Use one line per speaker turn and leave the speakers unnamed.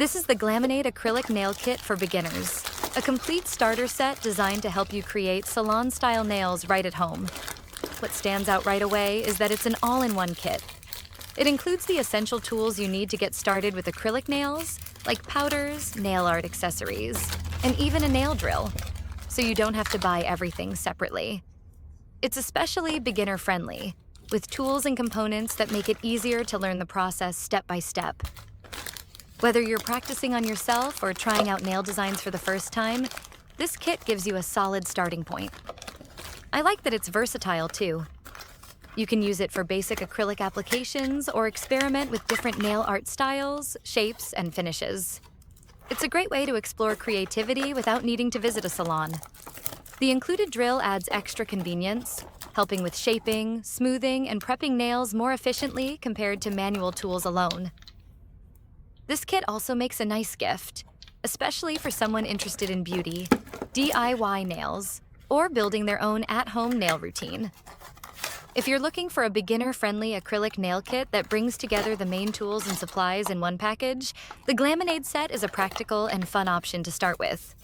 This is the Glaminate Acrylic Nail Kit for beginners, a complete starter set designed to help you create salon-style nails right at home. What stands out right away is that it's an all-in-one kit. It includes the essential tools you need to get started with acrylic nails, like powders, nail art accessories, and even a nail drill, so you don't have to buy everything separately. It's especially beginner-friendly, with tools and components that make it easier to learn the process step by step. Whether you're practicing on yourself or trying out nail designs for the first time, this kit gives you a solid starting point. I like that it's versatile too. You can use it for basic acrylic applications or experiment with different nail art styles, shapes, and finishes. It's a great way to explore creativity without needing to visit a salon. The included drill adds extra convenience, helping with shaping, smoothing, and prepping nails more efficiently compared to manual tools alone. This kit also makes a nice gift, especially for someone interested in beauty, DIY nails, or building their own at-home nail routine. If you're looking for a beginner-friendly acrylic nail kit that brings together the main tools and supplies in one package, the Glamonade set is a practical and fun option to start with.